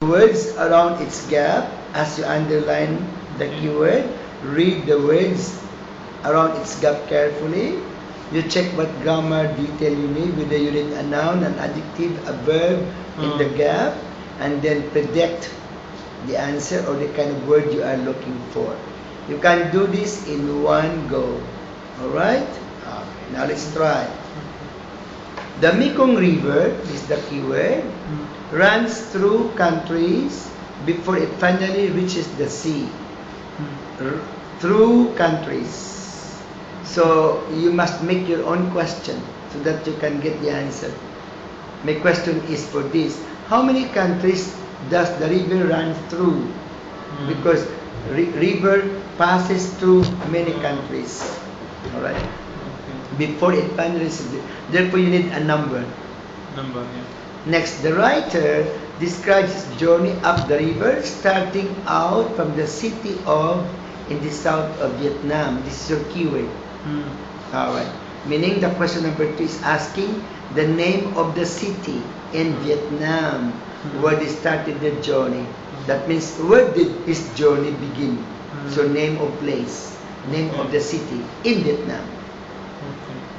words around its gap as you underline the keyword. Read the words around its gap carefully. You check what grammar detail you need, whether you need a noun, an adjective, a verb in the gap, and then predict the answer or the kind of word you are looking for. You can do this in one go. Alright? Okay, now let's try. The Mekong River is the keyword. Runs through countries before it finally reaches the sea. Through countries. So you must make your own question so that you can get the answer. My question is for this. How many countries does the river run through? Because river passes through many countries. Alright? Before it finally reaches the, therefore you need a number. Next, the writer describes his journey up the river starting out from the city of in the south of Vietnam. This is your keyword. Alright. Meaning the question number 2 is asking the name of the city in Vietnam where they started the journey. That means where did his journey begin? So name of place, name of the city in Vietnam.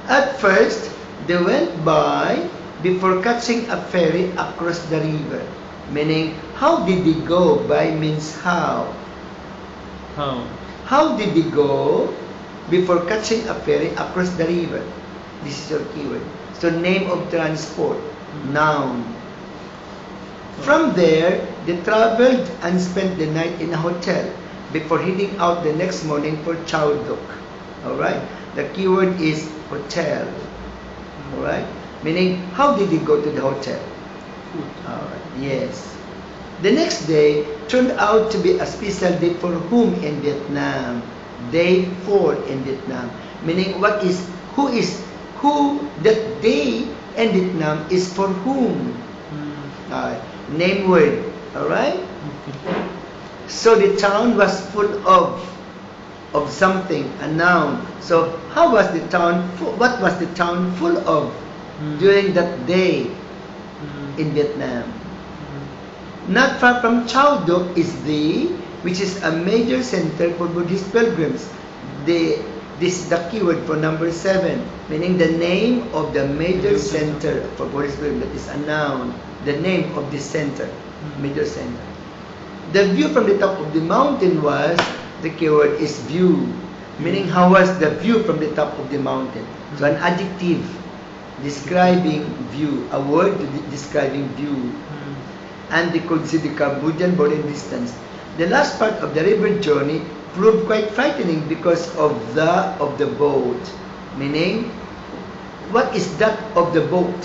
At first, they went by before catching a ferry across the river. Meaning, how did they go? By means how. How did they go before catching a ferry across the river? This is your keyword. So name of transport, noun. From there, they traveled and spent the night in a hotel before heading out the next morning for Chau Duc. Alright? The keyword is hotel. Alright? Meaning, how did they go to the hotel? Alright, yes. The next day turned out to be a special day for whom in Vietnam? Day 4 in Vietnam. Meaning, who that day in Vietnam is for whom? Name word. Alright? So the town was full of something, a noun. So how was the town, what was the town full of during that day in Vietnam? Not far from Chau Duc is which is a major center for Buddhist pilgrims. This is the keyword for number 7, meaning the name of the major center for Buddhist pilgrims. That is a noun. The name of this center, major center. The view from the top of the mountain was, the keyword is view, meaning how was the view from the top of the mountain. So an adjective describing view, a word describing view. And they could see the Cambodian border distance. The last part of the river journey proved quite frightening because of the boat. Meaning, what is that of the boat?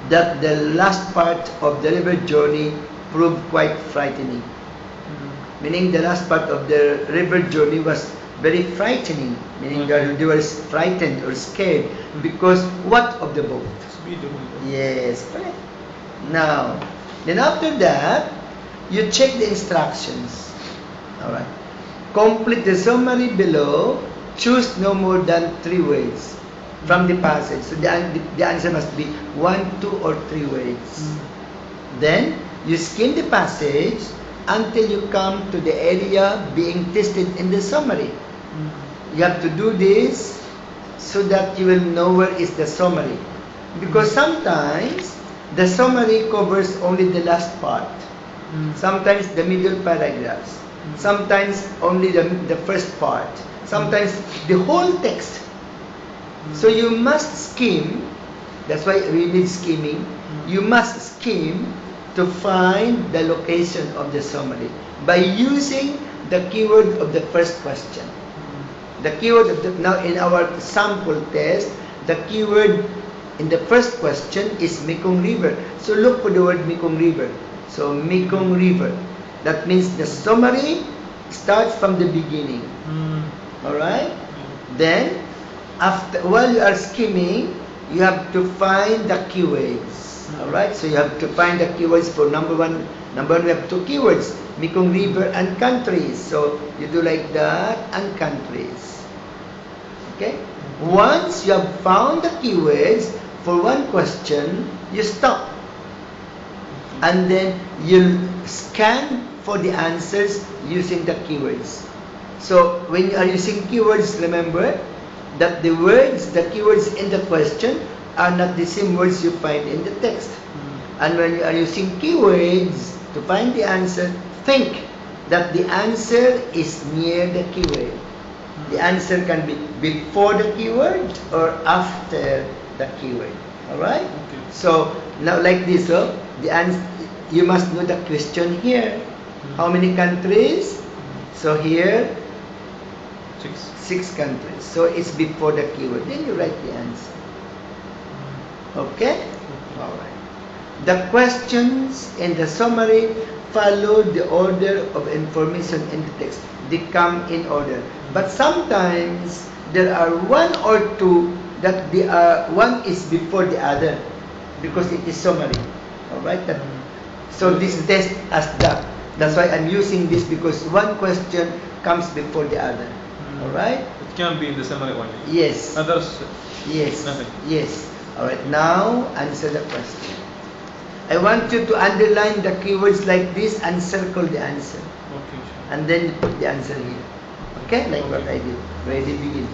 That the last part of the river journey proved quite frightening. Meaning the last part of the river journey was very frightening. Meaning they were frightened or scared because what of the boat? Yes, correct. Now, then after that, you check the instructions. Alright. Complete the summary below. Choose no more than 3 words from the passage. So the answer must be 1, 2, or 3 words. Then, you skim the passage until you come to the area being tested in the summary. You have to do this so that you will know where is the summary. Because sometimes, the summary covers only the last part. Sometimes the middle paragraphs. Sometimes only the first part. Sometimes the whole text. So you must skim. That's why we need skimming. You must skim to find the location of the summary by using the keyword of the first question. The keyword of now in our sample test, the keyword in the first question is Mekong River. So look for the word Mekong River. So Mekong River. That means the summary starts from the beginning. Alright? Then, while you are skimming, you have to find the keywords. Alright? So you have to find the keywords for number one. Number one, we have 2 keywords. Mekong River and countries. So you do like that and countries. Okay? Once you have found the keywords for one question, you stop. and then you'll scan for the answers using the keywords. So when you are using keywords, remember that the keywords in the question are not the same words you find in the text. And when you are using keywords to find the answer, think that the answer is near the keyword. The answer can be before the keyword or after the keyword. Alright? Okay. So now like this, the answer, you must know the question here. How many countries? So here, 6 countries. So it's before the keyword. Then you write the answer. Okay? Alright. The questions in the summary follow the order of information in the text. They come in order. But sometimes there are one or two that one is before the other because it is summary. Alright? So this test as that. That's why I'm using this because one question comes before the other. Alright? It can be in the summary only. Yes. Others, Yes. nothing. Yes. Alright, now answer the question. I want you to underline the keywords like this and circle the answer. Okay, sure. And then put the answer here. Okay? Like what I did. Ready, begin.